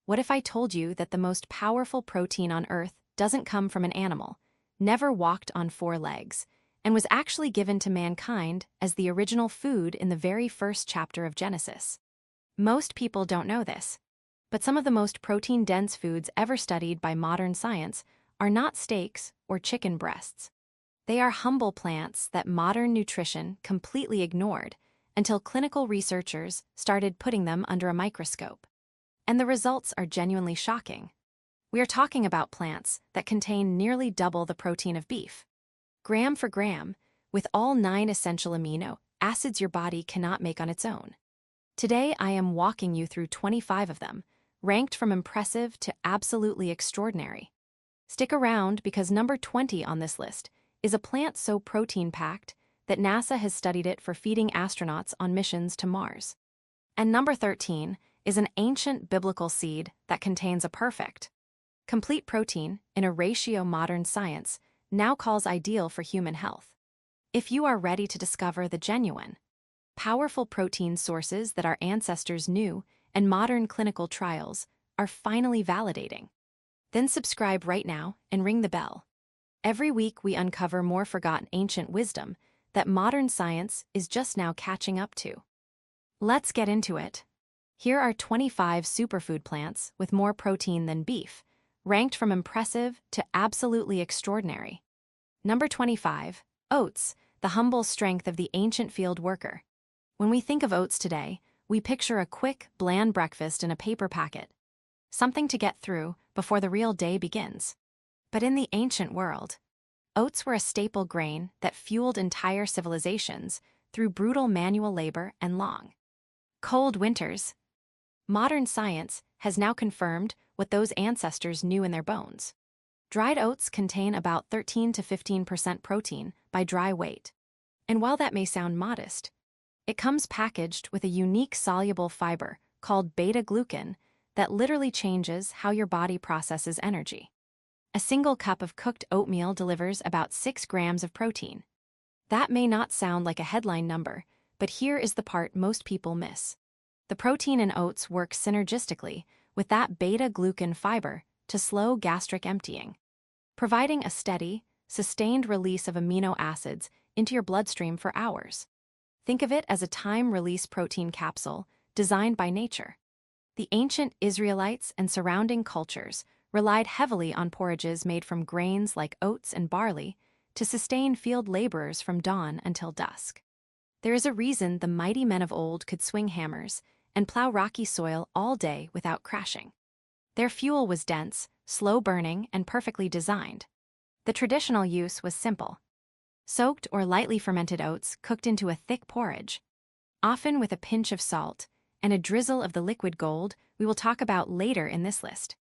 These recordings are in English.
What if I told you that the most powerful protein on Earth doesn't come from an animal, never walked on four legs, and was actually given to mankind as the original food in the very first chapter of Genesis? Most people don't know this, but some of the most protein-dense foods ever studied by modern science are not steaks or chicken breasts. They are humble plants that modern nutrition completely ignored until clinical researchers started putting them under a microscope. And the results are genuinely shocking. We are talking about plants that contain nearly double the protein of beef, gram for gram, with all 9 essential amino acids your body cannot make on its own. Today, I am walking you through 25 of them, ranked from impressive to absolutely extraordinary. Stick around because number 20 on this list is a plant so protein-packed that NASA has studied it for feeding astronauts on missions to Mars. And number 13 is an ancient biblical seed that contains a perfect, complete protein in a ratio modern science now calls ideal for human health. If you are ready to discover the genuine, powerful protein sources that our ancestors knew and modern clinical trials are finally validating, then subscribe right now and ring the bell. Every week we uncover more forgotten ancient wisdom that modern science is just now catching up to. Let's get into it. Here are 25 superfood plants with more protein than beef, ranked from impressive to absolutely extraordinary. Number 25, oats, the humble strength of the ancient field worker. When we think of oats today, we picture a quick, bland breakfast in a paper packet, something to get through before the real day begins. But in the ancient world, oats were a staple grain that fueled entire civilizations through brutal manual labor and long, cold winters. Modern science has now confirmed what those ancestors knew in their bones. Dried oats contain about 13 to 15% protein by dry weight. And while that may sound modest, it comes packaged with a unique soluble fiber called beta-glucan that literally changes how your body processes energy. A single cup of cooked oatmeal delivers about 6 grams of protein. That may not sound like a headline number, but here is the part most people miss. The protein in oats works synergistically with that beta-glucan fiber to slow gastric emptying, providing a steady, sustained release of amino acids into your bloodstream for hours. Think of it as a time-release protein capsule designed by nature. The ancient Israelites and surrounding cultures relied heavily on porridges made from grains like oats and barley to sustain field laborers from dawn until dusk. There is a reason the mighty men of old could swing hammers and plow rocky soil all day without crashing. Their fuel was dense, slow-burning, and perfectly designed. The traditional use was simple: soaked or lightly fermented oats cooked into a thick porridge, often with a pinch of salt and a drizzle of the liquid gold we will talk about later in this list.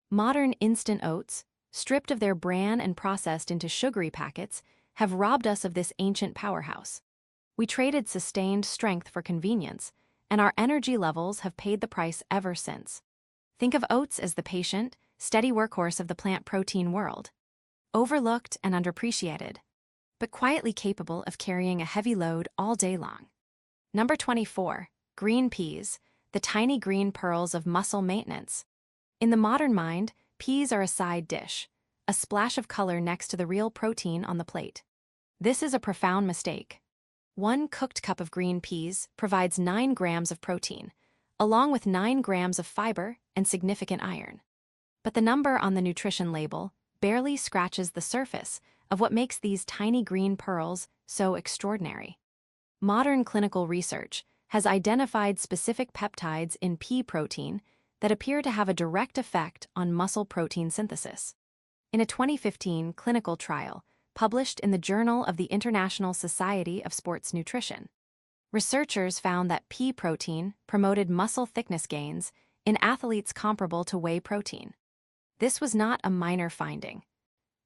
Modern instant oats, stripped of their bran and processed into sugary packets, have robbed us of this ancient powerhouse. We traded sustained strength for convenience, and our energy levels have paid the price ever since. Think of oats as the patient, steady workhorse of the plant protein world. Overlooked and underappreciated, but quietly capable of carrying a heavy load all day long. Number 24, green peas, the tiny green pearls of muscle maintenance. In the modern mind, peas are a side dish, a splash of color next to the real protein on the plate. This is a profound mistake. 1 cooked cup of green peas provides 9 grams of protein, along with 9 grams of fiber and significant iron. But the number on the nutrition label barely scratches the surface of what makes these tiny green pearls so extraordinary. Modern clinical research has identified specific peptides in pea protein that appear to have a direct effect on muscle protein synthesis. In a 2015 clinical trial published in the Journal of the International Society of Sports Nutrition, researchers found that pea protein promoted muscle thickness gains in athletes comparable to whey protein. This was not a minor finding.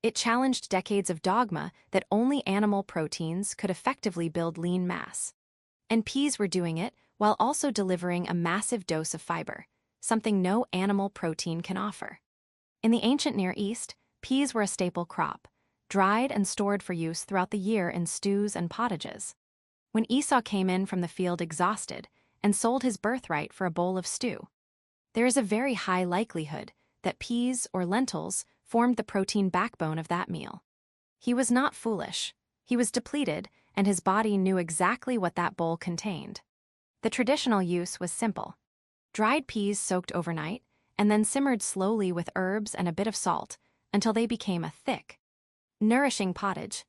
It challenged decades of dogma that only animal proteins could effectively build lean mass. And peas were doing it while also delivering a massive dose of fiber, something no animal protein can offer. In the ancient Near East, peas were a staple crop, dried and stored for use throughout the year in stews and pottages. When Esau came in from the field exhausted and sold his birthright for a bowl of stew, there is a very high likelihood that peas or lentils formed the protein backbone of that meal. He was not foolish. He was depleted, and his body knew exactly what that bowl contained. The traditional use was simple. Dried peas soaked overnight, and then simmered slowly with herbs and a bit of salt until they became a thick, nourishing pottage.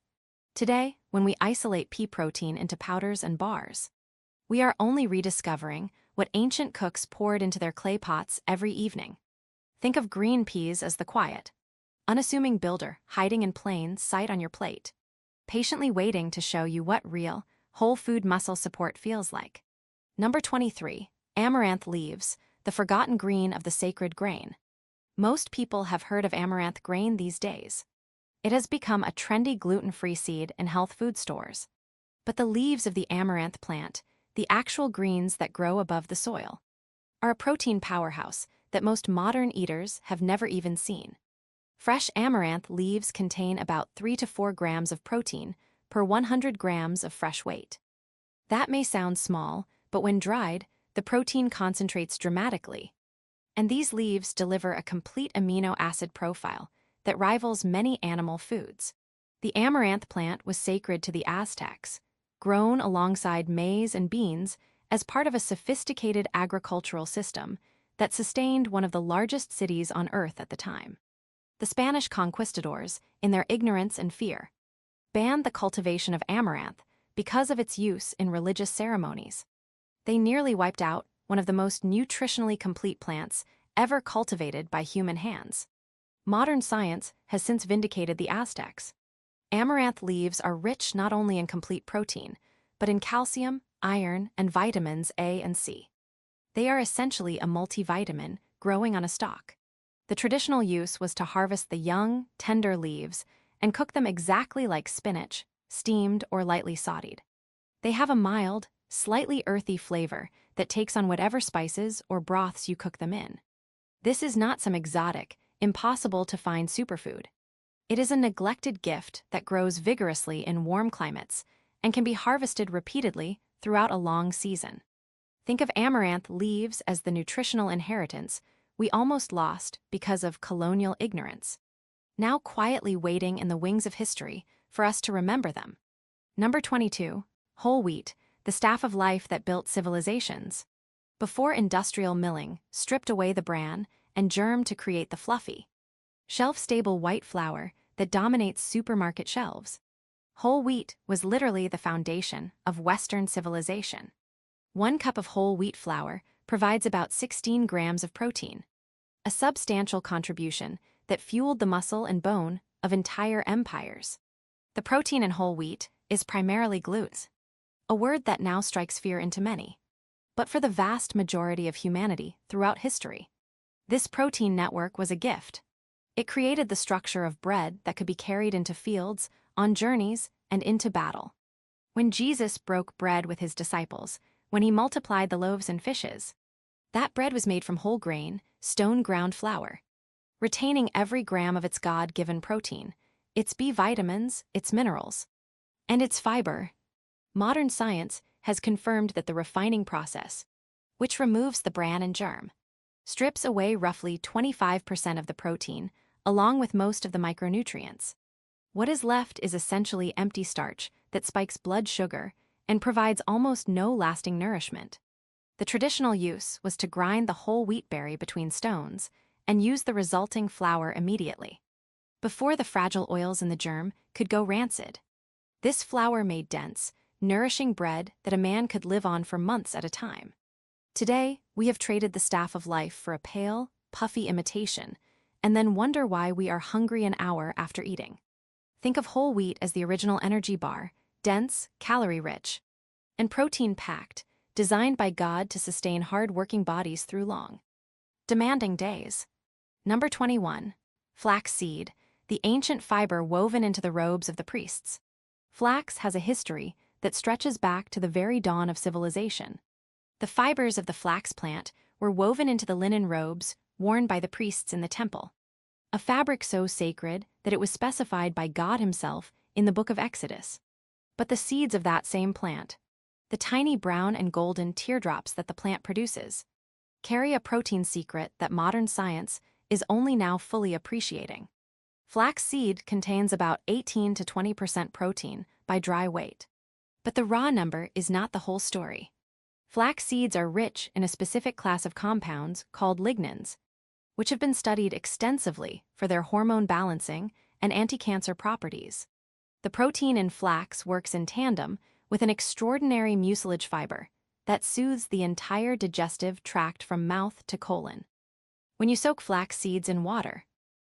Today, when we isolate pea protein into powders and bars, we are only rediscovering what ancient cooks poured into their clay pots every evening. Think of green peas as the quiet, unassuming builder hiding in plain sight on your plate, patiently waiting to show you what real, whole food muscle support feels like. Number 23. Amaranth leaves, the forgotten green of the sacred grain. Most people have heard of amaranth grain these days. It has become a trendy gluten-free seed in health food stores. But the leaves of the amaranth plant, the actual greens that grow above the soil, are a protein powerhouse that most modern eaters have never even seen. Fresh amaranth leaves contain about 3 to 4 grams of protein per 100 grams of fresh weight. That may sound small, but when dried, the protein concentrates dramatically. And these leaves deliver a complete amino acid profile that rivals many animal foods. The amaranth plant was sacred to the Aztecs, grown alongside maize and beans as part of a sophisticated agricultural system that sustained one of the largest cities on Earth at the time. The Spanish conquistadors, in their ignorance and fear, banned the cultivation of amaranth because of its use in religious ceremonies. They nearly wiped out one of the most nutritionally complete plants ever cultivated by human hands. Modern science has since vindicated the Aztecs. Amaranth leaves are rich not only in complete protein, but in calcium, iron, and vitamins A and C. They are essentially a multivitamin growing on a stalk. The traditional use was to harvest the young, tender leaves and cook them exactly like spinach, steamed or lightly sauteed. They have a mild, slightly earthy flavor that takes on whatever spices or broths you cook them in. This is not some exotic, impossible-to-find superfood. It is a neglected gift that grows vigorously in warm climates and can be harvested repeatedly throughout a long season. Think of amaranth leaves as the nutritional inheritance we almost lost because of colonial ignorance, now quietly waiting in the wings of history for us to remember them. Number 22. Whole wheat, the staff of life that built civilizations. Before industrial milling stripped away the bran and germ to create the fluffy, shelf-stable white flour that dominates supermarket shelves, whole wheat was literally the foundation of Western civilization. 1 cup of whole wheat flour provides about 16 grams of protein, a substantial contribution that fueled the muscle and bone of entire empires. The protein in whole wheat is primarily gluten, a word that now strikes fear into many. But for the vast majority of humanity throughout history, this protein network was a gift. It created the structure of bread that could be carried into fields, on journeys, and into battle. When Jesus broke bread with his disciples, when he multiplied the loaves and fishes, that bread was made from whole grain, stone-ground flour, retaining every gram of its God-given protein, its B vitamins, its minerals, and its fiber. Modern science has confirmed that the refining process, which removes the bran and germ, strips away roughly 25% of the protein, along with most of the micronutrients. What is left is essentially empty starch that spikes blood sugar and provides almost no lasting nourishment. The traditional use was to grind the whole wheat berry between stones and use the resulting flour immediately, before the fragile oils in the germ could go rancid. This flour made dense, nourishing bread that a man could live on for months at a time. Today, we have traded the staff of life for a pale, puffy imitation, and then wonder why we are hungry an hour after eating. Think of whole wheat as the original energy bar, dense, calorie-rich, and protein-packed, designed by God to sustain hard-working bodies through long, demanding days. Number 21. Flax seed, the ancient fiber woven into the robes of the priests. Flax has a history that stretches back to the very dawn of civilization. The fibers of the flax plant were woven into the linen robes worn by the priests in the temple, a fabric so sacred that it was specified by God himself in the book of Exodus. But the seeds of that same plant, the tiny brown and golden teardrops that the plant produces, carry a protein secret that modern science is only now fully appreciating. Flax seed contains about 18 to 20% protein by dry weight. But the raw number is not the whole story. Flax seeds are rich in a specific class of compounds called lignans, which have been studied extensively for their hormone balancing and anti-cancer properties. The protein in flax works in tandem with an extraordinary mucilage fiber that soothes the entire digestive tract from mouth to colon. When you soak flax seeds in water,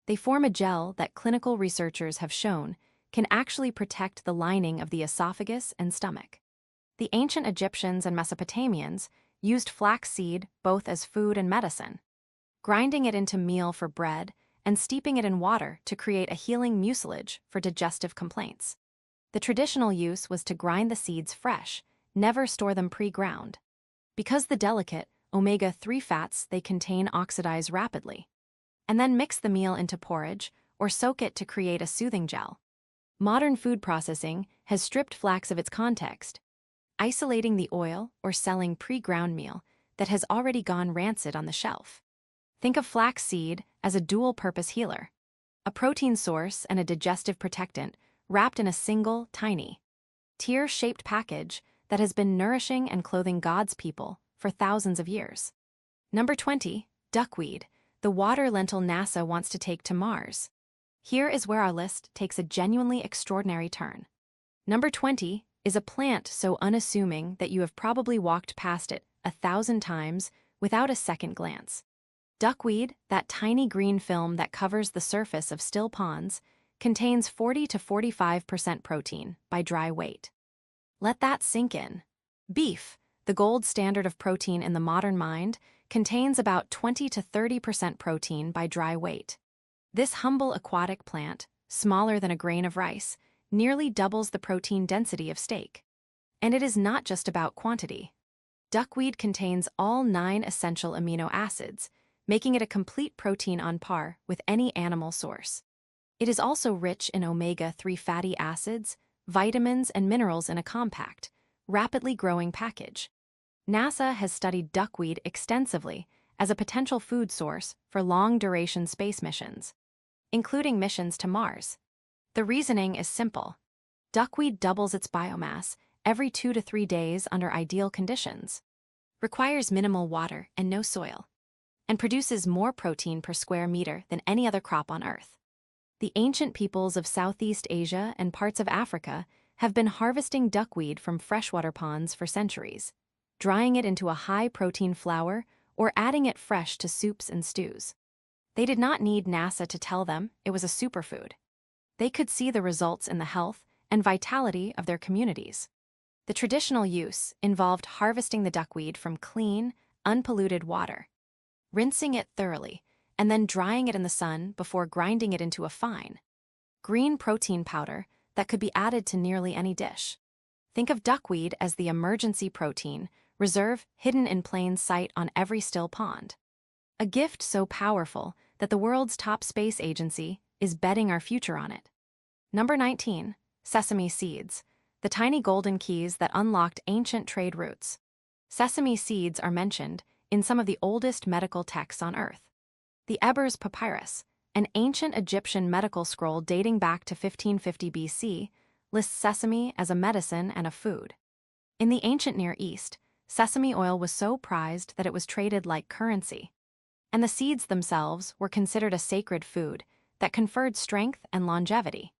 they form a gel that clinical researchers have shown can actually protect the lining of the esophagus and stomach. The ancient Egyptians and Mesopotamians used flax seed both as food and medicine, grinding it into meal for bread and steeping it in water to create a healing mucilage for digestive complaints. The traditional use was to grind the seeds fresh, never store them pre-ground. Because the delicate omega-3 fats they contain oxidize rapidly, and then mix the meal into porridge or soak it to create a soothing gel. Modern food processing has stripped flax of its context, isolating the oil or selling pre-ground meal that has already gone rancid on the shelf. Think of flax seed as a dual-purpose healer, a protein source and a digestive protectant wrapped in a single, tiny, tear-shaped package that has been nourishing and clothing God's people for thousands of years. Number 20, duckweed, the water lentil NASA wants to take to Mars. Here is where our list takes a genuinely extraordinary turn. Number 20 is a plant so unassuming that you have probably walked past it 1,000 times without a second glance. Duckweed, that tiny green film that covers the surface of still ponds, contains 40 to 45% protein by dry weight. Let that sink in. Beef, the gold standard of protein in the modern mind, contains about 20 to 30% protein by dry weight. This humble aquatic plant, smaller than a grain of rice, nearly doubles the protein density of steak. And it is not just about quantity. Duckweed contains all 9 essential amino acids, making it a complete protein on par with any animal source. It is also rich in omega-3 fatty acids, vitamins, and minerals in a compact, rapidly growing package. NASA has studied duckweed extensively as a potential food source for long-duration space missions, including missions to Mars. The reasoning is simple. Duckweed doubles its biomass every 2 to 3 days under ideal conditions, requires minimal water and no soil, and produces more protein per square meter than any other crop on Earth. The ancient peoples of Southeast Asia and parts of Africa have been harvesting duckweed from freshwater ponds for centuries, drying it into a high-protein flour or adding it fresh to soups and stews. They did not need NASA to tell them it was a superfood. They could see the results in the health and vitality of their communities. The traditional use involved harvesting the duckweed from clean, unpolluted water, rinsing it thoroughly, and then drying it in the sun before grinding it into a fine, green protein powder that could be added to nearly any dish. Think of duckweed as the emergency protein reserve hidden in plain sight on every still pond. A gift so powerful that the world's top space agency is betting our future on it. Number 19, sesame seeds, the tiny golden keys that unlocked ancient trade routes. Sesame seeds are mentioned in some of the oldest medical texts on Earth. The Ebers Papyrus, an ancient Egyptian medical scroll dating back to 1550 BC, lists sesame as a medicine and a food. In the ancient Near East, sesame oil was so prized that it was traded like currency, and the seeds themselves were considered a sacred food that conferred strength and longevity.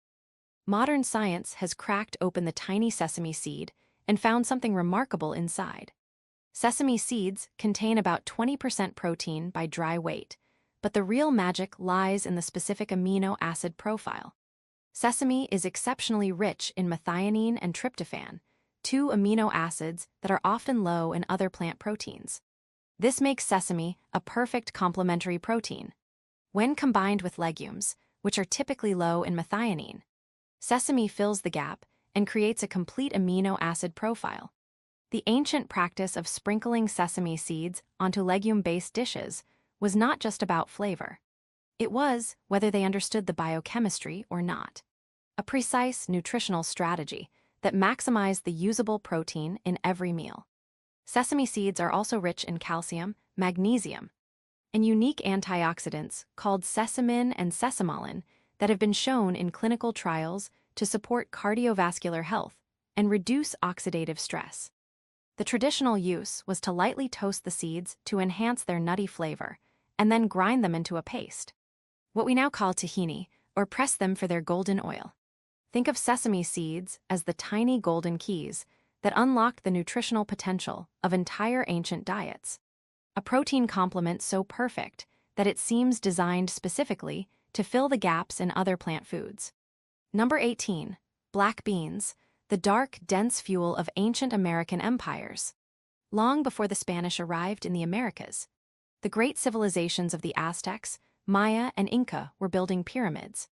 Modern science has cracked open the tiny sesame seed and found something remarkable inside. Sesame seeds contain about 20% protein by dry weight, but the real magic lies in the specific amino acid profile. Sesame is exceptionally rich in methionine and tryptophan, 2 amino acids that are often low in other plant proteins. This makes sesame a perfect complementary protein. When combined with legumes, which are typically low in methionine, sesame fills the gap and creates a complete amino acid profile. The ancient practice of sprinkling sesame seeds onto legume-based dishes was not just about flavor. It was whether they understood the biochemistry or not. A precise nutritional strategy that maximized the usable protein in every meal. Sesame seeds are also rich in calcium, magnesium, and unique antioxidants called sesamin and sesamolan that have been shown in clinical trials to support cardiovascular health and reduce oxidative stress. The traditional use was to lightly toast the seeds to enhance their nutty flavor, and then grind them into a paste, what we now call tahini, or press them for their golden oil. Think of sesame seeds as the tiny golden keys that unlocked the nutritional potential of entire ancient diets. A protein complement so perfect that it seems designed specifically to fill the gaps in other plant foods. Number 18. Black beans, the dark, dense fuel of ancient American empires. Long before the Spanish arrived in the Americas, the great civilizations of the Aztecs, Maya, and Inca were building pyramids,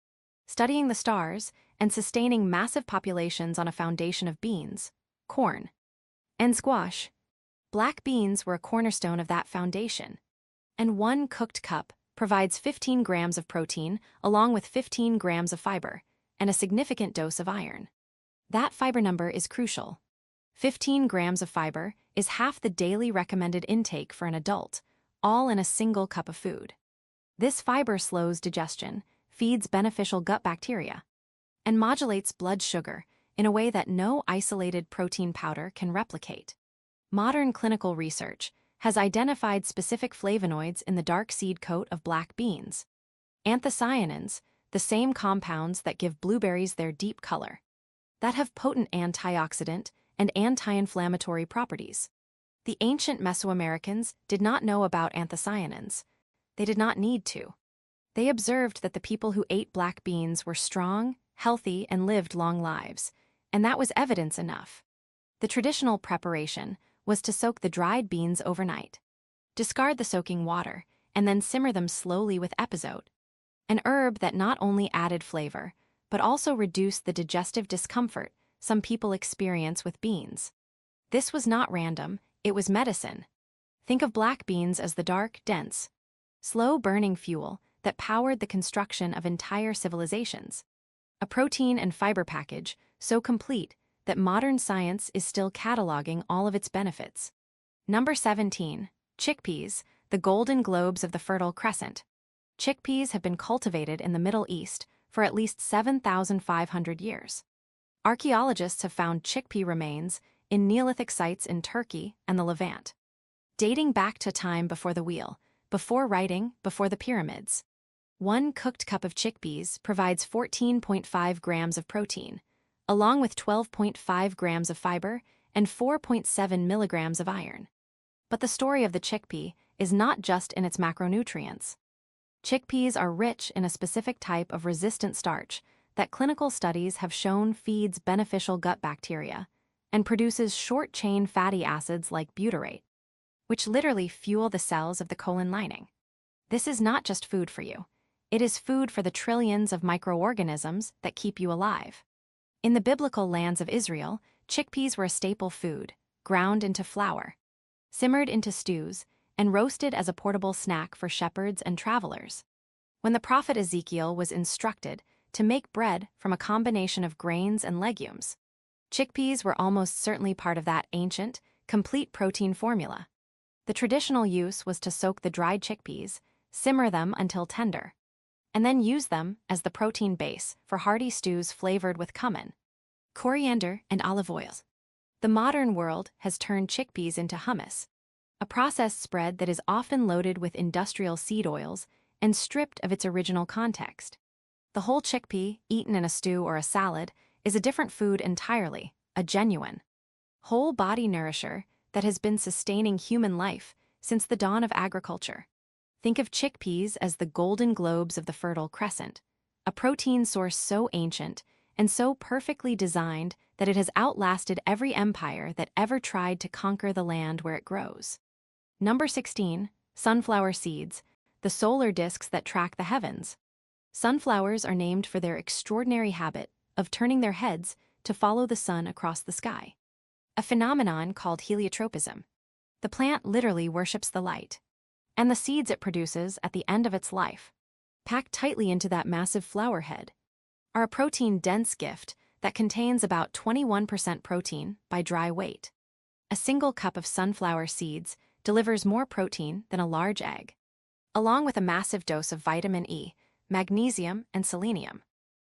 studying the stars, and sustaining massive populations on a foundation of beans, corn, and squash. Black beans were a cornerstone of that foundation, and one cooked cup provides 15 grams of protein along with 15 grams of fiber and a significant dose of iron. That fiber number is crucial. 15 grams of fiber is half the daily recommended intake for an adult, all in a single cup of food. This fiber slows digestion, feeds beneficial gut bacteria, and modulates blood sugar in a way that no isolated protein powder can replicate. Modern clinical research has identified specific flavonoids in the dark seed coat of black beans. Anthocyanins, the same compounds that give blueberries their deep color, that have potent antioxidant and anti-inflammatory properties. The ancient Mesoamericans did not know about anthocyanins. They did not need to. They observed that the people who ate black beans were strong, healthy, and lived long lives, and that was evidence enough. The traditional preparation was to soak the dried beans overnight. Discard the soaking water, and then simmer them slowly with epazote, an herb that not only added flavor, but also reduced the digestive discomfort some people experience with beans. This was not random, it was medicine. Think of black beans as the dark, dense, slow-burning fuel that powered the construction of entire civilizations. A protein and fiber package so complete that modern science is still cataloging all of its benefits. Number 17. Chickpeas, the golden globes of the Fertile Crescent. Chickpeas have been cultivated in the Middle East for at least 7,500 years. Archaeologists have found chickpea remains in Neolithic sites in Turkey and the Levant, dating back to time before the wheel, before writing, before the pyramids. One cooked cup of chickpeas provides 14.5 grams of protein, along with 12.5 grams of fiber and 4.7 milligrams of iron. But the story of the chickpea is not just in its macronutrients. Chickpeas are rich in a specific type of resistant starch that clinical studies have shown feeds beneficial gut bacteria and produces short-chain fatty acids like butyrate, which literally fuel the cells of the colon lining. This is not just food for you. It is food for the trillions of microorganisms that keep you alive. In the biblical lands of Israel, chickpeas were a staple food, ground into flour, simmered into stews, and roasted as a portable snack for shepherds and travelers. When the prophet Ezekiel was instructed to make bread from a combination of grains and legumes, chickpeas were almost certainly part of that ancient, complete protein formula. The traditional use was to soak the dried chickpeas, simmer them until tender, and then use them as the protein base for hearty stews flavored with cumin, coriander, and olive oils. The modern world has turned chickpeas into hummus, a processed spread that is often loaded with industrial seed oils and stripped of its original context. The whole chickpea, eaten in a stew or a salad, is a different food entirely, a genuine, whole-body nourisher that has been sustaining human life since the dawn of agriculture. Think of chickpeas as the golden globes of the Fertile Crescent, a protein source so ancient and so perfectly designed that it has outlasted every empire that ever tried to conquer the land where it grows. Number 16. Sunflower seeds, the solar discs that track the heavens. Sunflowers are named for their extraordinary habit of turning their heads to follow the sun across the sky, a phenomenon called heliotropism. The plant literally worships the light, and the seeds it produces at the end of its life, packed tightly into that massive flower head, are a protein-dense gift that contains about 21% protein by dry weight. A single cup of sunflower seeds delivers more protein than a large egg, along with a massive dose of vitamin E, magnesium, and selenium.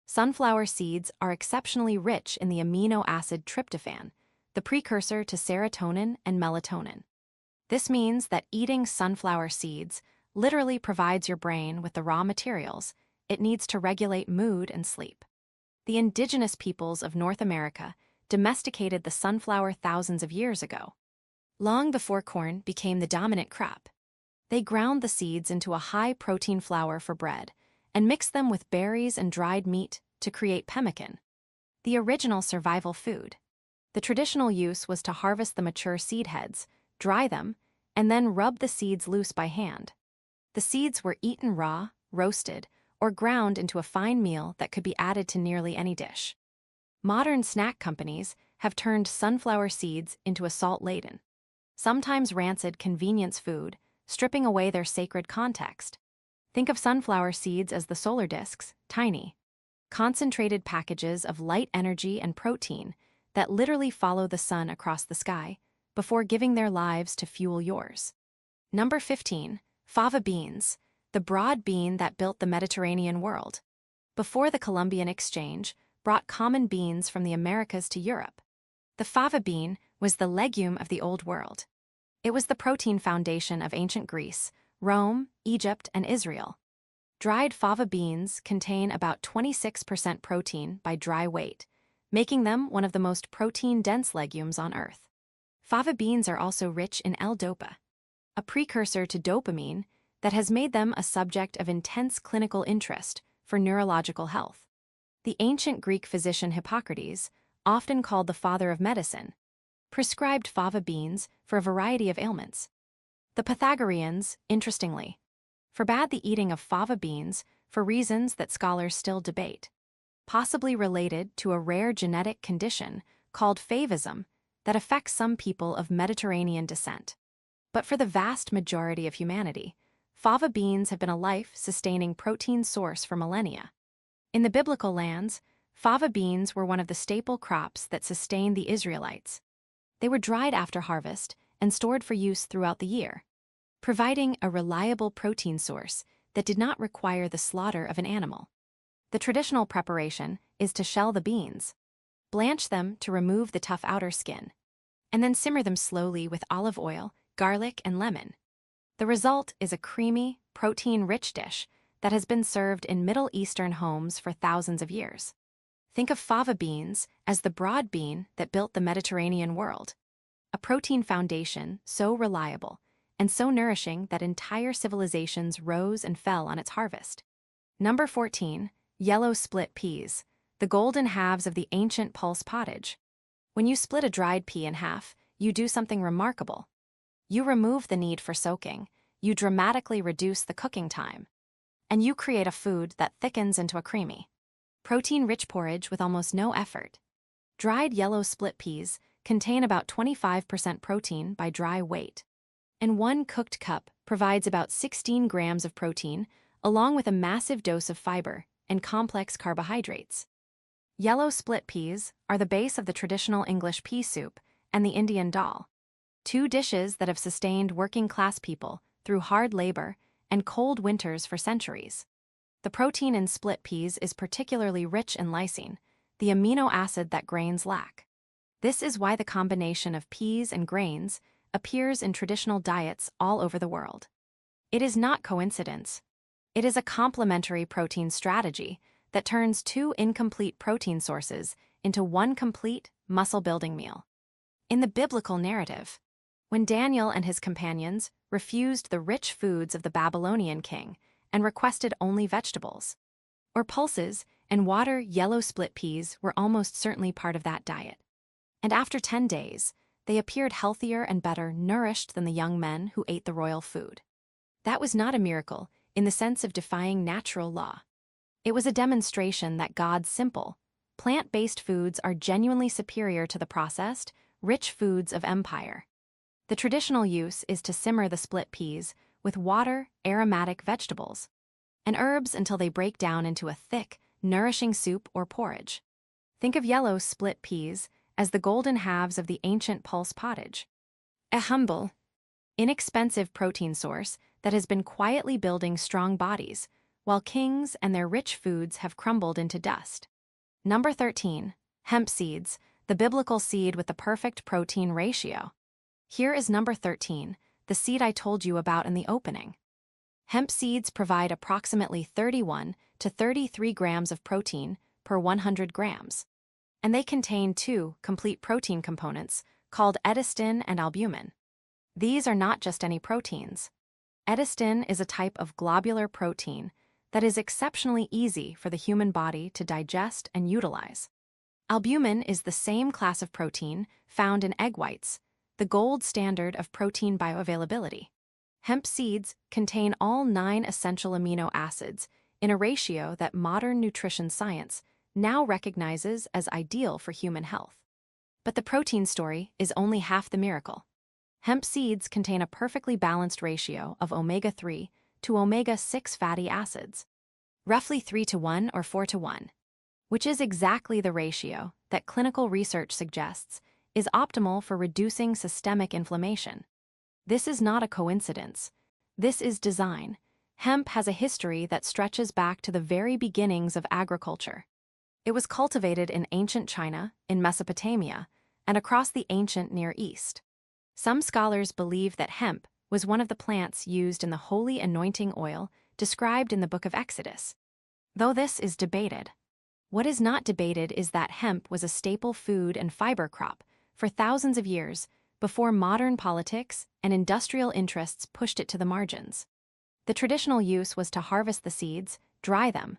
Sunflower seeds are exceptionally rich in the amino acid tryptophan, the precursor to serotonin and melatonin. This means that eating sunflower seeds literally provides your brain with the raw materials it needs to regulate mood and sleep. The indigenous peoples of North America domesticated the sunflower thousands of years ago. Long before corn became the dominant crop, they ground the seeds into a high-protein flour for bread and mixed them with berries and dried meat to create pemmican, the original survival food. The traditional use was to harvest the mature seed heads, dry them, and then rub the seeds loose by hand. The seeds were eaten raw, roasted, or ground into a fine meal that could be added to nearly any dish. Modern snack companies have turned sunflower seeds into a salt-laden, sometimes rancid convenience food, stripping away their sacred context. Think of sunflower seeds as the solar discs, tiny, concentrated packages of light energy and protein that literally follow the sun across the sky before giving their lives to fuel yours. Number 15. Fava beans, the broad bean that built the Mediterranean world. Before the Columbian Exchange brought common beans from the Americas to Europe, the fava bean was the legume of the Old World. It was the protein foundation of ancient Greece, Rome, Egypt, and Israel. Dried fava beans contain about 26% protein by dry weight, making them one of the most protein-dense legumes on Earth. Fava beans are also rich in L-dopa, a precursor to dopamine that has made them a subject of intense clinical interest for neurological health. The ancient Greek physician Hippocrates, often called the father of medicine, prescribed fava beans for a variety of ailments. The Pythagoreans, interestingly, forbade the eating of fava beans for reasons that scholars still debate, possibly related to a rare genetic condition called favism that affects some people of Mediterranean descent. But for the vast majority of humanity, fava beans have been a life-sustaining protein source for millennia. In the biblical lands, fava beans were one of the staple crops that sustained the Israelites. They were dried after harvest and stored for use throughout the year, providing a reliable protein source that did not require the slaughter of an animal. The traditional preparation is to shell the beans, blanch them to remove the tough outer skin, and then simmer them slowly with olive oil, garlic, and lemon. The result is a creamy, protein-rich dish that has been served in Middle Eastern homes for thousands of years. Think of fava beans as the broad bean that built the Mediterranean world, a protein foundation so reliable and so nourishing that entire civilizations rose and fell on its harvest. Number 14. Yellow split peas, the golden halves of the ancient pulse pottage. When you split a dried pea in half, you do something remarkable. You remove the need for soaking, you dramatically reduce the cooking time, and you create a food that thickens into a creamy, protein-rich porridge with almost no effort. Dried yellow split peas contain about 25% protein by dry weight, and one cooked cup provides about 16 grams of protein, along with a massive dose of fiber and complex carbohydrates. Yellow split peas are the base of the traditional English pea soup and the Indian dal, two dishes that have sustained working-class people through hard labor and cold winters for centuries. The protein in split peas is particularly rich in lysine, the amino acid that grains lack. This is why the combination of peas and grains appears in traditional diets all over the world. It is not coincidence. It is a complementary protein strategy that turns two incomplete protein sources into one complete, muscle-building meal. In the biblical narrative, when Daniel and his companions refused the rich foods of the Babylonian king and requested only vegetables, or pulses and water, yellow split peas were almost certainly part of that diet. And after 10 days, they appeared healthier and better nourished than the young men who ate the royal food. That was not a miracle in the sense of defying natural law. It was a demonstration that God's simple, plant-based foods are genuinely superior to the processed, rich foods of empire. The traditional use is to simmer the split peas with water, aromatic vegetables, and herbs until they break down into a thick, nourishing soup or porridge. Think of yellow split peas as the golden halves of the ancient pulse pottage. A humble, inexpensive protein source that has been quietly building strong bodies, while kings and their rich foods have crumbled into dust. Number 13. Hemp seeds, the biblical seed with the perfect protein ratio. Here is number 13, the seed I told you about in the opening. Hemp seeds provide approximately 31 to 33 grams of protein per 100 grams. And they contain two complete protein components called edestin and albumin. These are not just any proteins. Edestin is a type of globular protein that is exceptionally easy for the human body to digest and utilize. Albumin is the same class of protein found in egg whites, the gold standard of protein bioavailability. Hemp seeds contain all 9 essential amino acids in a ratio that modern nutrition science now recognizes as ideal for human health. But the protein story is only half the miracle. Hemp seeds contain a perfectly balanced ratio of omega-3 to omega-6 fatty acids, roughly 3:1 or 4:1, which is exactly the ratio that clinical research suggests is optimal for reducing systemic inflammation. This is not a coincidence. This is design. Hemp has a history that stretches back to the very beginnings of agriculture. It was cultivated in ancient China, in Mesopotamia, and across the ancient Near East. Some scholars believe that hemp was one of the plants used in the holy anointing oil described in the Book of Exodus. Though this is debated. What is not debated is that hemp was a staple food and fiber crop for thousands of years before modern politics and industrial interests pushed it to the margins. The traditional use was to harvest the seeds, dry them,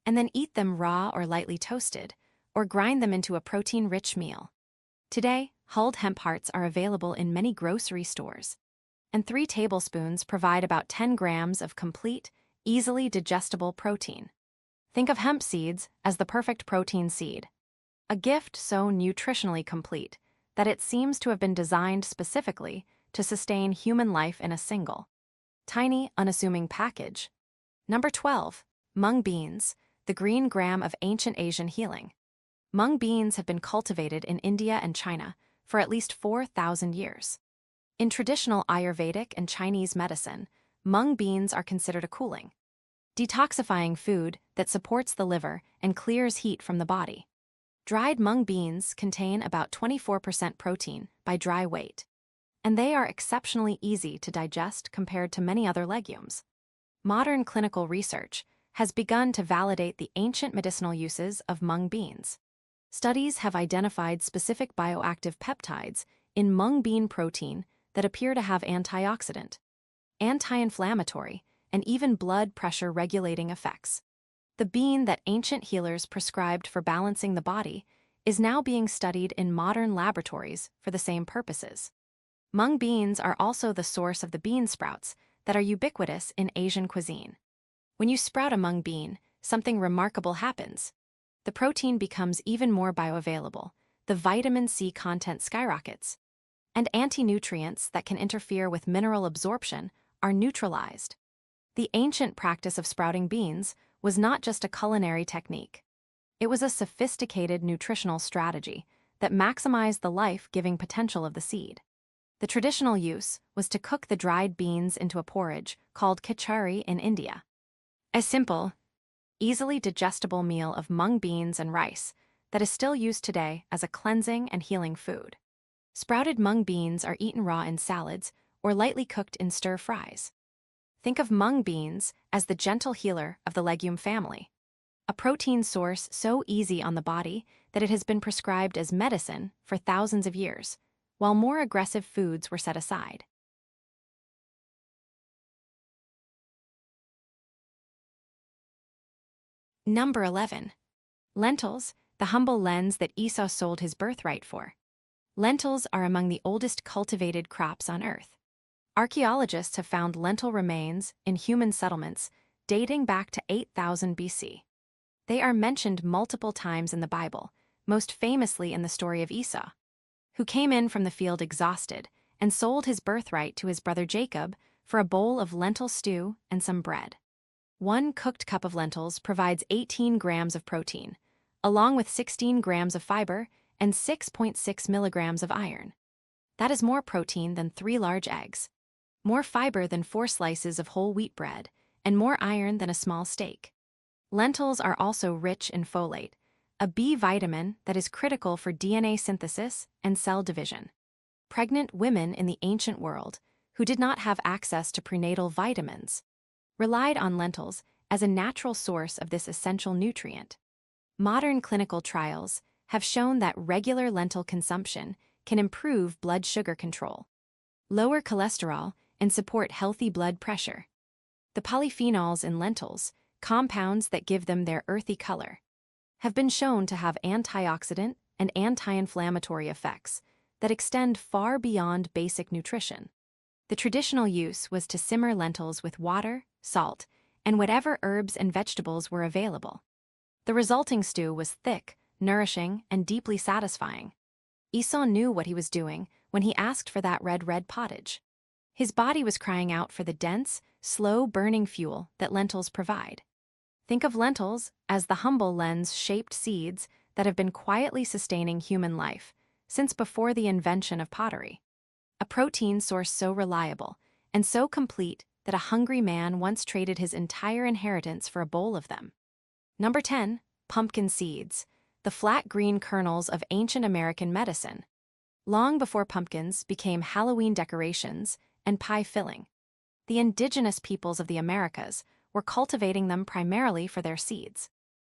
and then eat them raw or lightly toasted, or grind them into a protein-rich meal. Today, hulled hemp hearts are available in many grocery stores, and 3 tablespoons provide about 10 grams of complete, easily digestible protein. Think of hemp seeds as the perfect protein seed, a gift so nutritionally complete that it seems to have been designed specifically to sustain human life in a single, tiny, unassuming package. Number 12. Mung beans, the green gram of ancient Asian healing. Mung beans have been cultivated in India and China for at least 4,000 years. In traditional Ayurvedic and Chinese medicine, mung beans are considered a cooling, detoxifying food that supports the liver and clears heat from the body. Dried mung beans contain about 24% protein by dry weight, and they are exceptionally easy to digest compared to many other legumes. Modern clinical research has begun to validate the ancient medicinal uses of mung beans. Studies have identified specific bioactive peptides in mung bean protein that appear to have antioxidant, anti-inflammatory, and even blood pressure regulating effects. The bean that ancient healers prescribed for balancing the body is now being studied in modern laboratories for the same purposes. Mung beans are also the source of the bean sprouts that are ubiquitous in Asian cuisine. When you sprout a mung bean, something remarkable happens. The protein becomes even more bioavailable, the vitamin C content skyrockets, and anti-nutrients that can interfere with mineral absorption are neutralized. The ancient practice of sprouting beans was not just a culinary technique. It was a sophisticated nutritional strategy that maximized the life-giving potential of the seed. The traditional use was to cook the dried beans into a porridge called khichdi in India. A simple, easily digestible meal of mung beans and rice that is still used today as a cleansing and healing food. Sprouted mung beans are eaten raw in salads or lightly cooked in stir-fries. Think of mung beans as the gentle healer of the legume family, a protein source so easy on the body that it has been prescribed as medicine for thousands of years, while more aggressive foods were set aside. Number 11. Lentils, the humble lens that Esau sold his birthright for. Lentils are among the oldest cultivated crops on Earth. Archaeologists have found lentil remains in human settlements dating back to 8,000 BC. They are mentioned multiple times in the Bible, most famously in the story of Esau, who came in from the field exhausted and sold his birthright to his brother Jacob for a bowl of lentil stew and some bread. 1 cooked cup of lentils provides 18 grams of protein, along with 16 grams of fiber and 6.6 milligrams of iron. That is more protein than 3 large eggs. more fiber than 4 slices of whole wheat bread, and more iron than a small steak. Lentils are also rich in folate, a B vitamin that is critical for DNA synthesis and cell division. Pregnant women in the ancient world, who did not have access to prenatal vitamins, relied on lentils as a natural source of this essential nutrient. Modern clinical trials have shown that regular lentil consumption can improve blood sugar control, lower cholesterol, and support healthy blood pressure. The polyphenols in lentils, compounds that give them their earthy color, have been shown to have antioxidant and anti-inflammatory effects that extend far beyond basic nutrition. The traditional use was to simmer lentils with water, salt, and whatever herbs and vegetables were available. The resulting stew was thick, nourishing, and deeply satisfying. Esau knew what he was doing when he asked for that red pottage. His body was crying out for the dense, slow-burning fuel that lentils provide. Think of lentils as the humble lens-shaped seeds that have been quietly sustaining human life since before the invention of pottery. A protein source so reliable and so complete that a hungry man once traded his entire inheritance for a bowl of them. Number 10. Pumpkin seeds, the flat green kernels of ancient American medicine. Long before pumpkins became Halloween decorations and pie filling, the indigenous peoples of the Americas were cultivating them primarily for their seeds.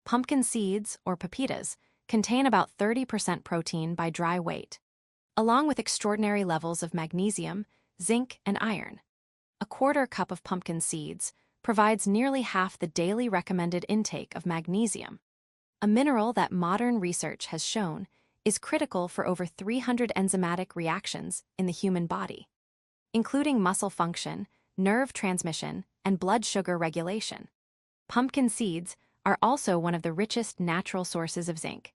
Pumpkin seeds, or pepitas, contain about 30% protein by dry weight, along with extraordinary levels of magnesium, zinc, and iron. A quarter cup of pumpkin seeds provides nearly half the daily recommended intake of magnesium, a mineral that modern research has shown is critical for over 300 enzymatic reactions in the human body, including muscle function, nerve transmission, and blood sugar regulation. Pumpkin seeds are also one of the richest natural sources of zinc,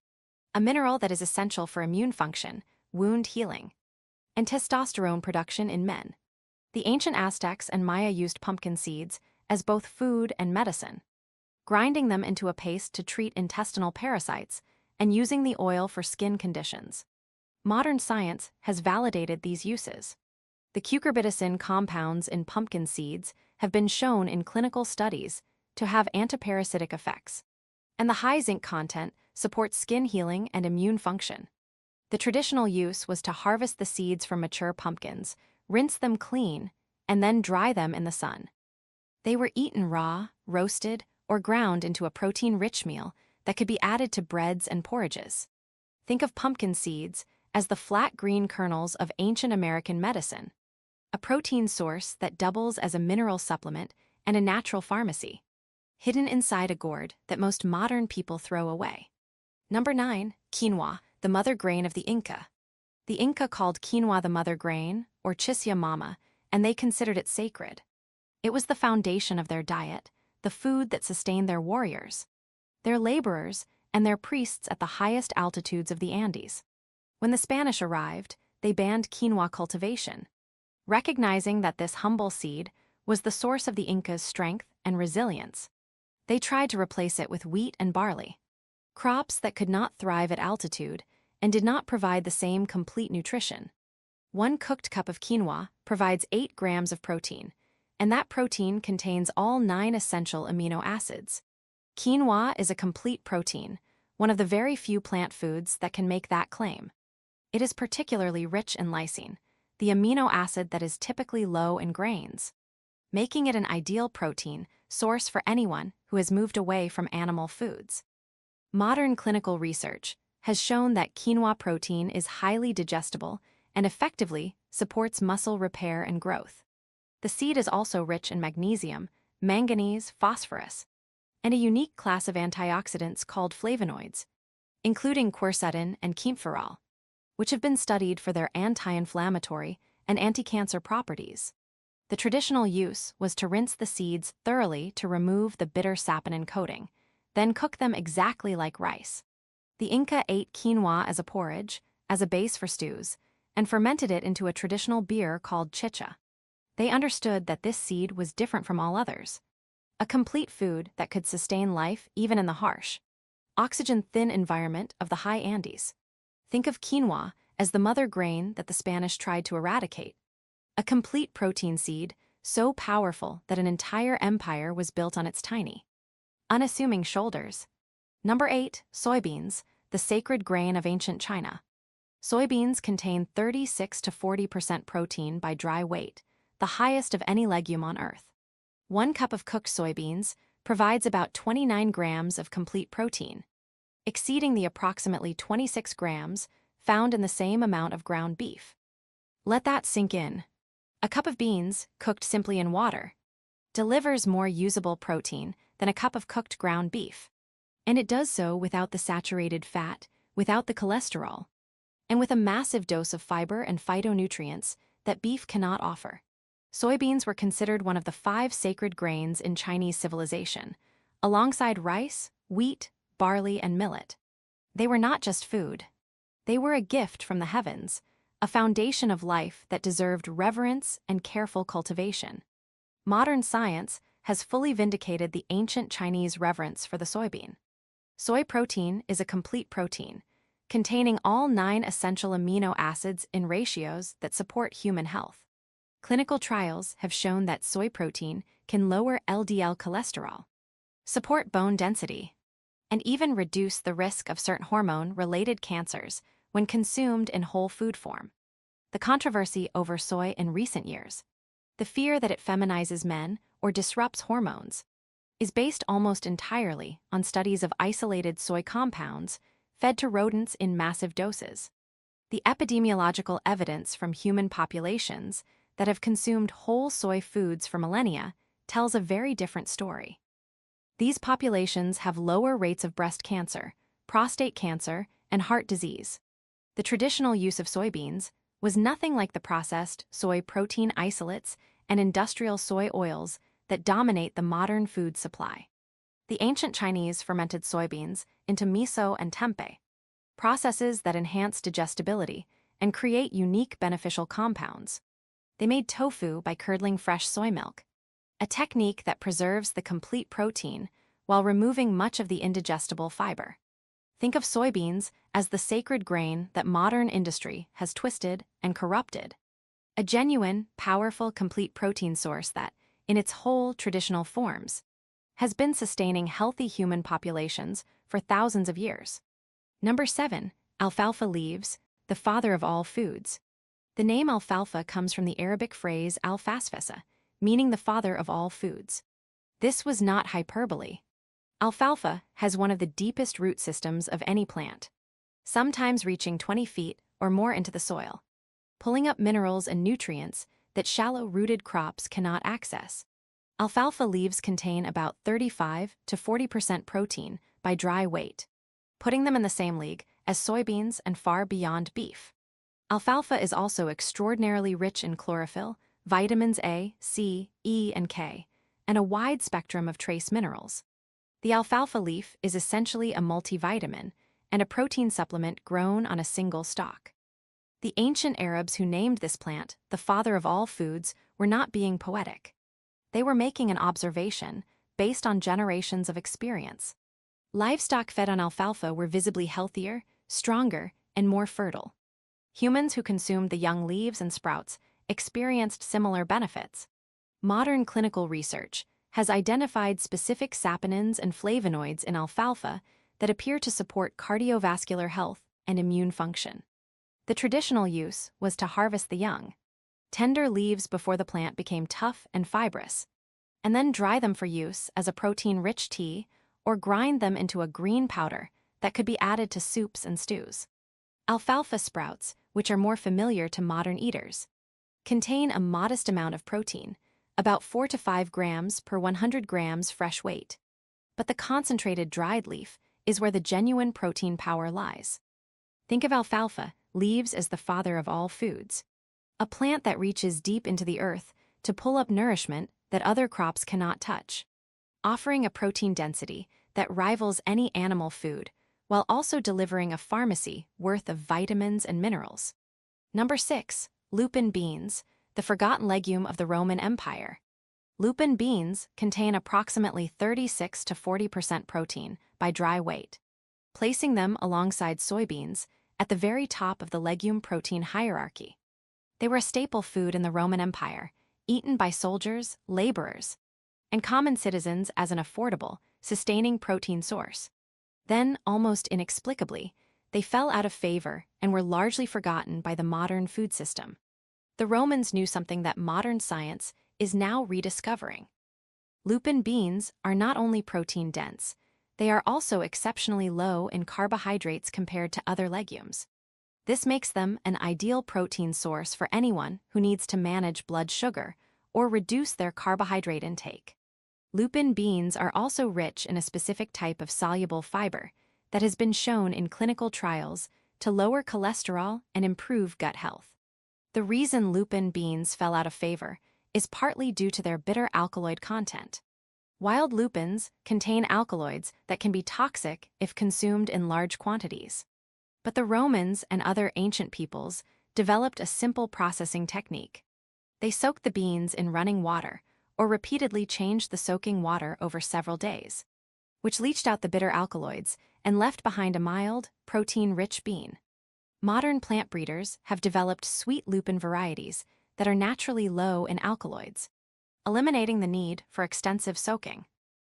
a mineral that is essential for immune function, wound healing, and testosterone production in men. The ancient Aztecs and Maya used pumpkin seeds as both food and medicine, grinding them into a paste to treat intestinal parasites and using the oil for skin conditions. Modern science has validated these uses. The cucurbitacin compounds in pumpkin seeds have been shown in clinical studies to have antiparasitic effects, and the high zinc content supports skin healing and immune function. The traditional use was to harvest the seeds from mature pumpkins, rinse them clean, and then dry them in the sun. They were eaten raw, roasted, or ground into a protein-rich meal that could be added to breads and porridges. Think of pumpkin seeds as the flat green kernels of ancient American medicine, a protein source that doubles as a mineral supplement and a natural pharmacy, hidden inside a gourd that most modern people throw away. Number 9. Quinoa, the mother grain of the Inca. The Inca called quinoa the mother grain, or chisya mama, and they considered it sacred. It was the foundation of their diet, the food that sustained their warriors, their laborers, and their priests at the highest altitudes of the Andes. When the Spanish arrived, they banned quinoa cultivation, recognizing that this humble seed was the source of the Incas' strength and resilience. They tried to replace it with wheat and barley, crops that could not thrive at altitude and did not provide the same complete nutrition. One cooked cup of quinoa provides 8 grams of protein, and that protein contains all 9 essential amino acids. Quinoa is a complete protein, one of the very few plant foods that can make that claim. It is particularly rich in lysine, the amino acid that is typically low in grains, making it an ideal protein source for anyone who has moved away from animal foods. Modern clinical research has shown that quinoa protein is highly digestible and effectively supports muscle repair and growth. The seed is also rich in magnesium, manganese, phosphorus, and a unique class of antioxidants called flavonoids, including quercetin and kaempferol, which have been studied for their anti-inflammatory and anti-cancer properties. The traditional use was to rinse the seeds thoroughly to remove the bitter saponin coating, then cook them exactly like rice. The Inca ate quinoa as a porridge, as a base for stews, and fermented it into a traditional beer called chicha. They understood that this seed was different from all others, a complete food that could sustain life even in the harsh, oxygen-thin environment of the high Andes. Think of quinoa as the mother grain that the Spanish tried to eradicate, A complete protein seed, so powerful that an entire empire was built on its tiny, unassuming shoulders. Number 8. Soybeans, the sacred grain of ancient China. Soybeans contain 36 to 40% protein by dry weight, the highest of any legume on Earth. 1 cup of cooked soybeans provides about 29 grams of complete protein, exceeding the approximately 26 grams found in the same amount of ground beef. Let that sink in. A cup of beans, cooked simply in water, delivers more usable protein than a cup of cooked ground beef. And it does so without the saturated fat, without the cholesterol, and with a massive dose of fiber and phytonutrients that beef cannot offer. Soybeans were considered one of the 5 sacred grains in Chinese civilization, alongside rice, wheat, barley, and millet. They were not just food. They were a gift from the heavens, a foundation of life that deserved reverence and careful cultivation. Modern science has fully vindicated the ancient Chinese reverence for the soybean. Soy protein is a complete protein, containing all 9 essential amino acids in ratios that support human health. Clinical trials have shown that soy protein can lower LDL cholesterol, support bone density, and even reduce the risk of certain hormone-related cancers when consumed in whole food form. The controversy over soy in recent years, the fear that it feminizes men or disrupts hormones, is based almost entirely on studies of isolated soy compounds fed to rodents in massive doses. The epidemiological evidence from human populations that have consumed whole soy foods for millennia tells a very different story. These populations have lower rates of breast cancer, prostate cancer, and heart disease. The traditional use of soybeans was nothing like the processed soy protein isolates and industrial soy oils that dominate the modern food supply. The ancient Chinese fermented soybeans into miso and tempeh, processes that enhance digestibility and create unique beneficial compounds. They made tofu by curdling fresh soy milk, a technique that preserves the complete protein while removing much of the indigestible fiber. Think of soybeans as the sacred grain that modern industry has twisted and corrupted. A genuine, powerful, complete protein source that, in its whole traditional forms, has been sustaining healthy human populations for thousands of years. Number 7. Alfalfa leaves, the father of all foods. The name alfalfa comes from the Arabic phrase al-fasfasa, meaning the father of all foods. This was not hyperbole. Alfalfa has one of the deepest root systems of any plant, sometimes reaching 20 feet or more into the soil, pulling up minerals and nutrients that shallow-rooted crops cannot access. Alfalfa leaves contain about 35 to 40% protein by dry weight, putting them in the same league as soybeans and far beyond beef. Alfalfa is also extraordinarily rich in chlorophyll, vitamins A, C, E, and K, and a wide spectrum of trace minerals. The alfalfa leaf is essentially a multivitamin and a protein supplement grown on a single stalk. The ancient Arabs who named this plant the father of all foods were not being poetic. They were making an observation based on generations of experience. Livestock fed on alfalfa were visibly healthier, stronger, and more fertile. Humans who consumed the young leaves and sprouts experienced similar benefits. Modern clinical research has identified specific saponins and flavonoids in alfalfa that appear to support cardiovascular health and immune function. The traditional use was to harvest the young, tender leaves before the plant became tough and fibrous, and then dry them for use as a protein-rich tea or grind them into a green powder that could be added to soups and stews. Alfalfa sprouts, which are more familiar to modern eaters, contain a modest amount of protein, about 4 to 5 grams per 100 grams fresh weight. But the concentrated dried leaf is where the genuine protein power lies. Think of alfalfa leaves as the father of all foods, a plant that reaches deep into the earth to pull up nourishment that other crops cannot touch, offering a protein density that rivals any animal food, while also delivering a pharmacy worth of vitamins and minerals. Number 6. Lupin beans, the forgotten legume of the Roman Empire. Lupin beans contain approximately 36 to 40% protein by dry weight, placing them alongside soybeans at the very top of the legume protein hierarchy. They were a staple food in the Roman Empire, eaten by soldiers, laborers, and common citizens as an affordable, sustaining protein source. Then, almost inexplicably, they fell out of favor and were largely forgotten by the modern food system. The Romans knew something that modern science is now rediscovering. Lupin beans are not only protein-dense, they are also exceptionally low in carbohydrates compared to other legumes. This makes them an ideal protein source for anyone who needs to manage blood sugar or reduce their carbohydrate intake. Lupin beans are also rich in a specific type of soluble fiber that has been shown in clinical trials to lower cholesterol and improve gut health. The reason lupin beans fell out of favor is partly due to their bitter alkaloid content. Wild lupins contain alkaloids that can be toxic if consumed in large quantities. But the Romans and other ancient peoples developed a simple processing technique. They soaked the beans in running water or repeatedly changed the soaking water over several days, which leached out the bitter alkaloids and left behind a mild, protein-rich bean. Modern plant breeders have developed sweet lupin varieties that are naturally low in alkaloids, eliminating the need for extensive soaking.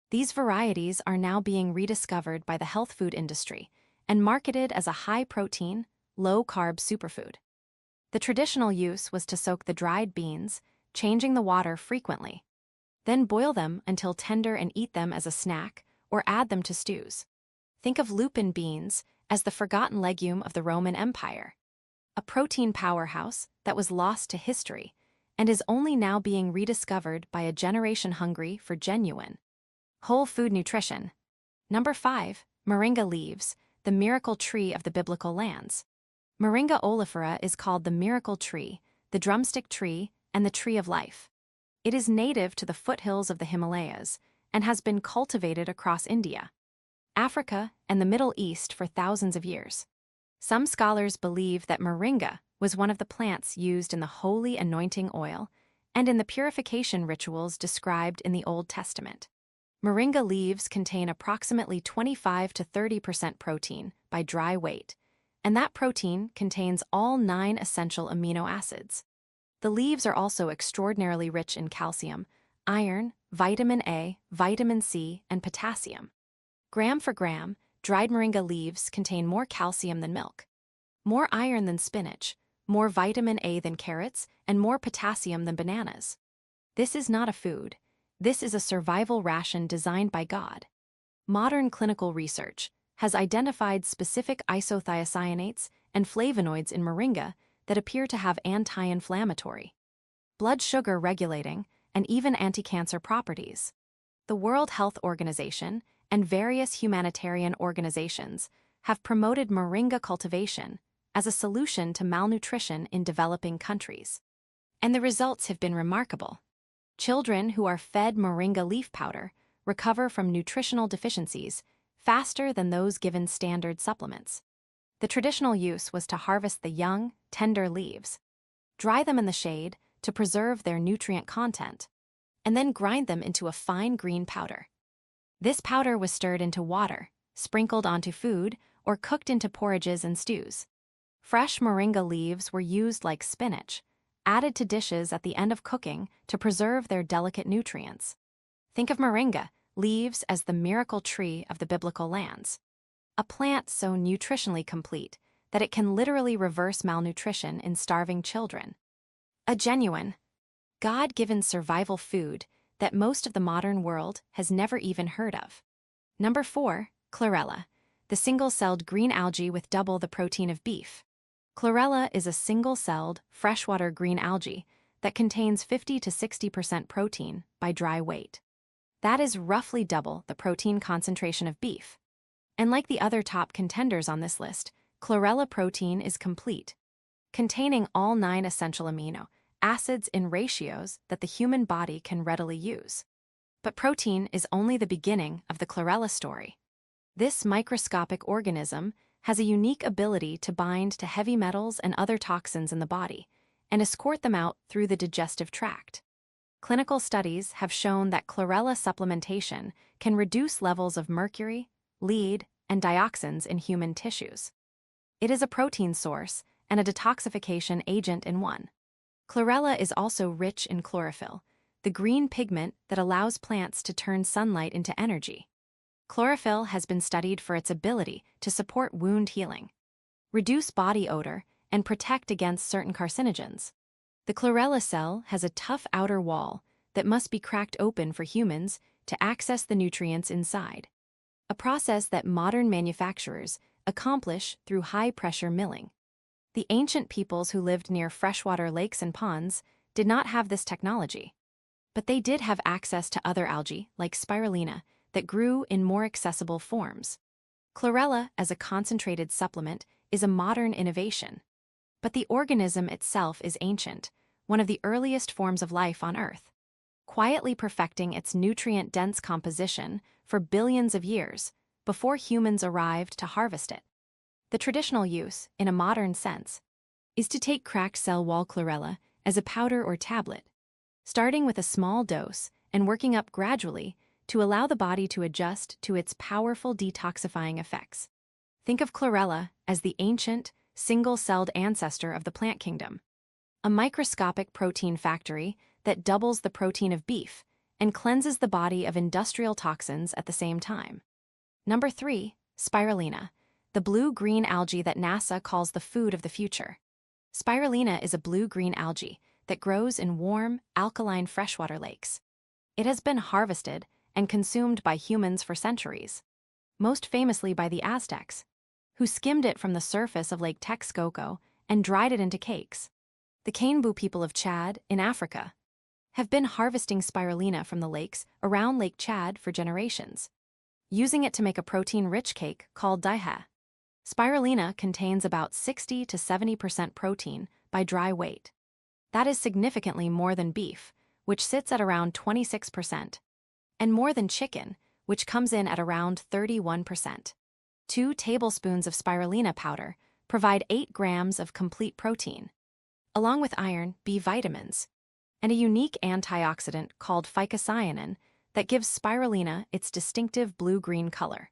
These varieties are now being rediscovered by the health food industry and marketed as a high-protein, low-carb superfood. The traditional use was to soak the dried beans, changing the water frequently. Then boil them until tender and eat them as a snack or add them to stews. Think of lupin beans as the forgotten legume of the Roman Empire, a protein powerhouse that was lost to history and is only now being rediscovered by a generation hungry for genuine, whole food nutrition. Number 5, moringa leaves, the miracle tree of the biblical lands. Moringa oleifera is called the miracle tree, the drumstick tree, and the tree of life. It is native to the foothills of the Himalayas and has been cultivated across India, Africa, and the Middle East for thousands of years. Some scholars believe that moringa was one of the plants used in the holy anointing oil and in the purification rituals described in the Old Testament. Moringa leaves contain approximately 25 to 30% protein by dry weight, and that protein contains all 9 essential amino acids. The leaves are also extraordinarily rich in calcium, iron, vitamin A, vitamin C, and potassium. Gram for gram, dried moringa leaves contain more calcium than milk, more iron than spinach, more vitamin A than carrots, and more potassium than bananas. This is not a food. This is a survival ration designed by God. Modern clinical research has identified specific isothiocyanates and flavonoids in moringa that appear to have anti-inflammatory, blood sugar regulating, and even anti-cancer properties. The World Health Organization and various humanitarian organizations have promoted moringa cultivation as a solution to malnutrition in developing countries. And the results have been remarkable. Children who are fed moringa leaf powder recover from nutritional deficiencies faster than those given standard supplements. The traditional use was to harvest the young, tender leaves, dry them in the shade to preserve their nutrient content, and then grind them into a fine green powder. This powder was stirred into water, sprinkled onto food, or cooked into porridges and stews. Fresh moringa leaves were used like spinach, added to dishes at the end of cooking to preserve their delicate nutrients. Think of moringa leaves as the miracle tree of the biblical lands, a plant so nutritionally complete that it can literally reverse malnutrition in starving children. A genuine, God-given survival food that most of the modern world has never even heard of. Number 4, chlorella, the single-celled green algae with double the protein of beef. Chlorella is a single-celled, freshwater green algae that contains 50 to 60% protein by dry weight. That is roughly double the protein concentration of beef. And like the other top contenders on this list, chlorella protein is complete, containing all 9 essential amino acids in ratios that the human body can readily use. But protein is only the beginning of the chlorella story. This microscopic organism has a unique ability to bind to heavy metals and other toxins in the body and escort them out through the digestive tract. Clinical studies have shown that chlorella supplementation can reduce levels of mercury, lead, and dioxins in human tissues. It is a protein source and a detoxification agent in one. Chlorella is also rich in chlorophyll, the green pigment that allows plants to turn sunlight into energy. Chlorophyll has been studied for its ability to support wound healing, reduce body odor, and protect against certain carcinogens. The chlorella cell has a tough outer wall that must be cracked open for humans to access the nutrients inside, a process that modern manufacturers accomplish through high-pressure milling. The ancient peoples who lived near freshwater lakes and ponds did not have this technology, but they did have access to other algae, like spirulina, that grew in more accessible forms. Chlorella, as a concentrated supplement, is a modern innovation. But the organism itself is ancient, one of the earliest forms of life on Earth, quietly perfecting its nutrient-dense composition for billions of years before humans arrived to harvest it. The traditional use, in a modern sense, is to take cracked cell wall chlorella as a powder or tablet, starting with a small dose and working up gradually to allow the body to adjust to its powerful detoxifying effects. Think of chlorella as the ancient, single-celled ancestor of the plant kingdom, a microscopic protein factory that doubles the protein of beef and cleanses the body of industrial toxins at the same time. Number 3, spirulina, the blue-green algae that NASA calls the food of the future. Spirulina is a blue-green algae that grows in warm, alkaline freshwater lakes. It has been harvested and consumed by humans for centuries, most famously by the Aztecs, who skimmed it from the surface of Lake Texcoco and dried it into cakes. The Kainbu people of Chad, in Africa, have been harvesting spirulina from the lakes around Lake Chad for generations, using it to make a protein-rich cake called daiha. Spirulina contains about 60 to 70% protein by dry weight. That is significantly more than beef, which sits at around 26%, and more than chicken, which comes in at around 31%. 2 tablespoons of spirulina powder provide 8 grams of complete protein, along with iron, B vitamins, and a unique antioxidant called phycocyanin that gives spirulina its distinctive blue-green color.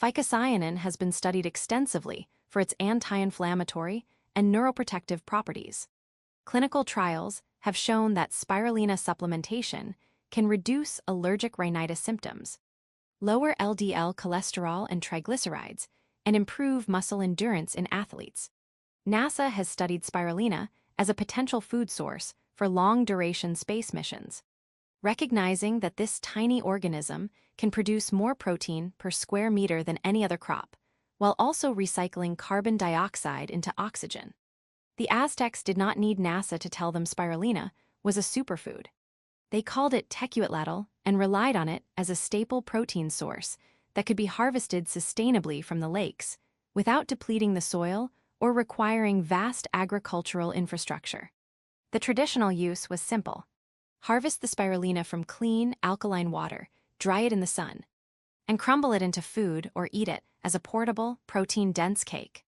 Phycocyanin has been studied extensively for its anti-inflammatory and neuroprotective properties. Clinical trials have shown that spirulina supplementation can reduce allergic rhinitis symptoms, lower LDL cholesterol and triglycerides, and improve muscle endurance in athletes. NASA has studied spirulina as a potential food source for long-duration space missions, recognizing that this tiny organism can produce more protein per square meter than any other crop, while also recycling carbon dioxide into oxygen. The Aztecs did not need NASA to tell them spirulina was a superfood. They called it tecuitlatl and relied on it as a staple protein source that could be harvested sustainably from the lakes without depleting the soil or requiring vast agricultural infrastructure. The traditional use was simple. Harvest the spirulina from clean, alkaline water, dry it in the sun, and crumble it into food or eat it as a portable, protein-dense cake.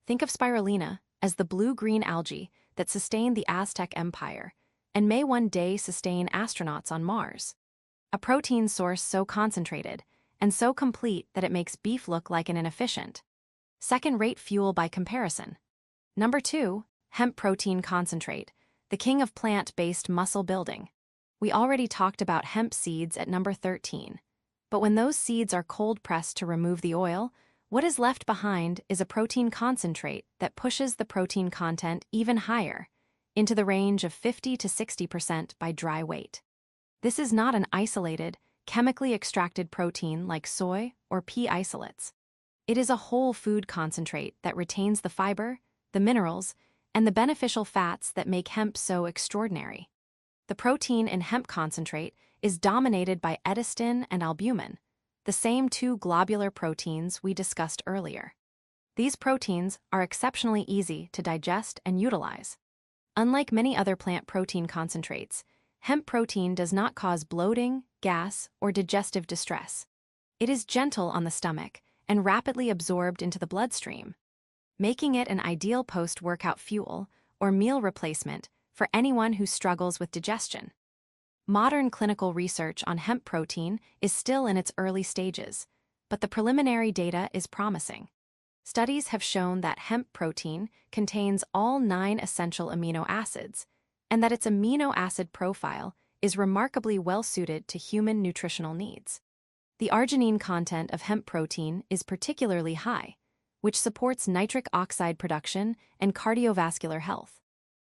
Think of spirulina as the blue-green algae that sustained the Aztec Empire and may one day sustain astronauts on Mars. A protein source so concentrated and so complete that it makes beef look like an inefficient, second-rate fuel by comparison. Number 2, hemp protein concentrate, the king of plant-based muscle building. We already talked about hemp seeds at number 13, but when those seeds are cold-pressed to remove the oil, what is left behind is a protein concentrate that pushes the protein content even higher, into the range of 50 to 60% by dry weight. This is not an isolated, chemically extracted protein like soy or pea isolates. It is a whole food concentrate that retains the fiber, the minerals, and the beneficial fats that make hemp so extraordinary. The protein in hemp concentrate is dominated by edestin and albumin, the same 2 globular proteins we discussed earlier. These proteins are exceptionally easy to digest and utilize. Unlike many other plant protein concentrates, hemp protein does not cause bloating, gas, or digestive distress. It is gentle on the stomach and rapidly absorbed into the bloodstream, making it an ideal post-workout fuel or meal replacement for anyone who struggles with digestion. Modern clinical research on hemp protein is still in its early stages, but the preliminary data is promising. Studies have shown that hemp protein contains all 9 essential amino acids, and that its amino acid profile is remarkably well-suited to human nutritional needs. The arginine content of hemp protein is particularly high, which supports nitric oxide production and cardiovascular health.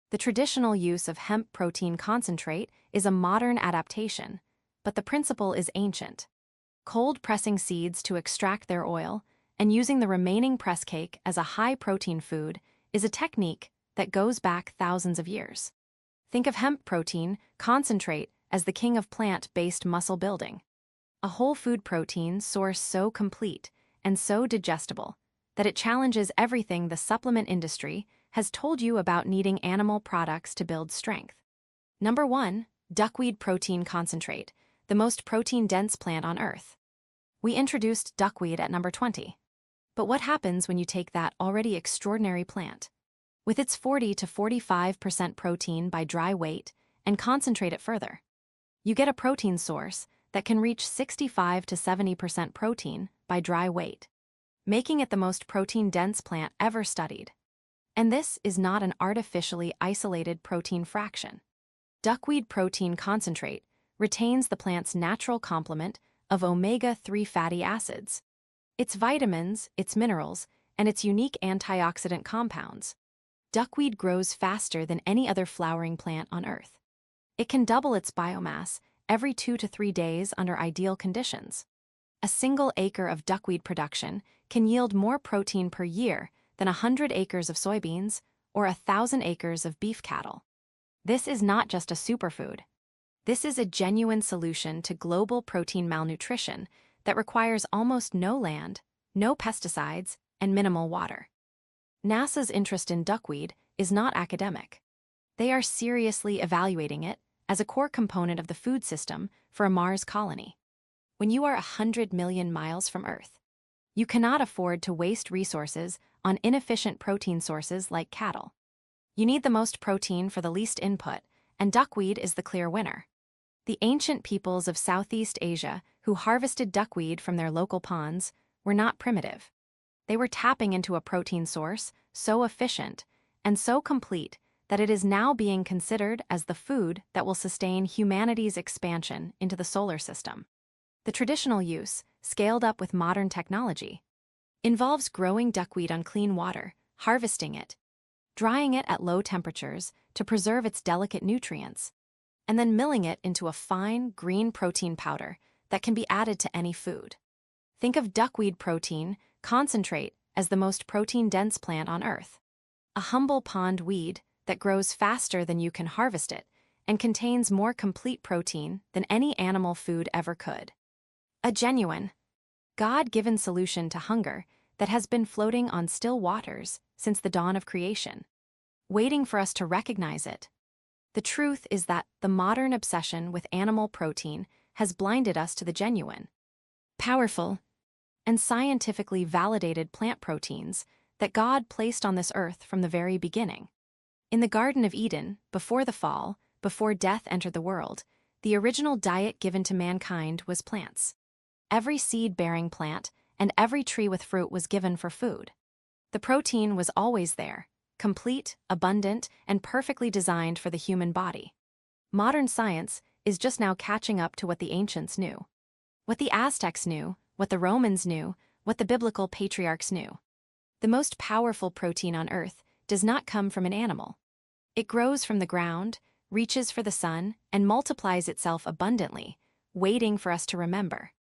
The traditional use of hemp protein concentrate is a modern adaptation, but the principle is ancient. Cold pressing seeds to extract their oil and using the remaining press cake as a high-protein food is a technique that goes back thousands of years. Think of hemp protein concentrate as the king of plant-based muscle building. A whole food protein source so complete and so digestible that it challenges everything the supplement industry has told you about needing animal products to build strength. Number 1. Duckweed protein concentrate, the most protein-dense plant on Earth. We introduced duckweed at number 20. But what happens when you take that already extraordinary plant, with its 40 to 45% protein by dry weight, and concentrate it further? You get a protein source that can reach 65 to 70% protein by dry weight, making it the most protein-dense plant ever studied. And this is not an artificially isolated protein fraction. Duckweed protein concentrate retains the plant's natural complement of omega-3 fatty acids, its vitamins, its minerals, and its unique antioxidant compounds. Duckweed grows faster than any other flowering plant on Earth. It can double its biomass every 2 to 3 days under ideal conditions. A single acre of duckweed production can yield more protein per year than 100 acres of soybeans or 1,000 acres of beef cattle. This is not just a superfood. This is a genuine solution to global protein malnutrition that requires almost no land, no pesticides, and minimal water. NASA's interest in duckweed is not academic. They are seriously evaluating it as a core component of the food system for a Mars colony. When you are 100 million miles from Earth, you cannot afford to waste resources on inefficient protein sources like cattle. You need the most protein for the least input, and duckweed is the clear winner. The ancient peoples of Southeast Asia who harvested duckweed from their local ponds were not primitive. They were tapping into a protein source so efficient and so complete that it is now being considered as the food that will sustain humanity's expansion into the solar system. The traditional use, scaled up with modern technology, involves growing duckweed on clean water, harvesting it, drying it at low temperatures to preserve its delicate nutrients, and then milling it into a fine, green protein powder that can be added to any food. Think of duckweed protein concentrate as the most protein-dense plant on Earth. A humble pond weed that grows faster than you can harvest it and contains more complete protein than any animal food ever could. A genuine, God-given solution to hunger that has been floating on still waters since the dawn of creation, waiting for us to recognize it. The truth is that the modern obsession with animal protein has blinded us to the genuine, powerful, and scientifically validated plant proteins that God placed on this earth from the very beginning. In the Garden of Eden, before the fall, before death entered the world, the original diet given to mankind was plants. Every seed-bearing plant and every tree with fruit was given for food. The protein was always there, complete, abundant, and perfectly designed for the human body. Modern science is just now catching up to what the ancients knew. What the Aztecs knew, what the Romans knew, what the biblical patriarchs knew. The most powerful protein on Earth does not come from an animal. It grows from the ground, reaches for the sun, and multiplies itself abundantly, waiting for us to remember.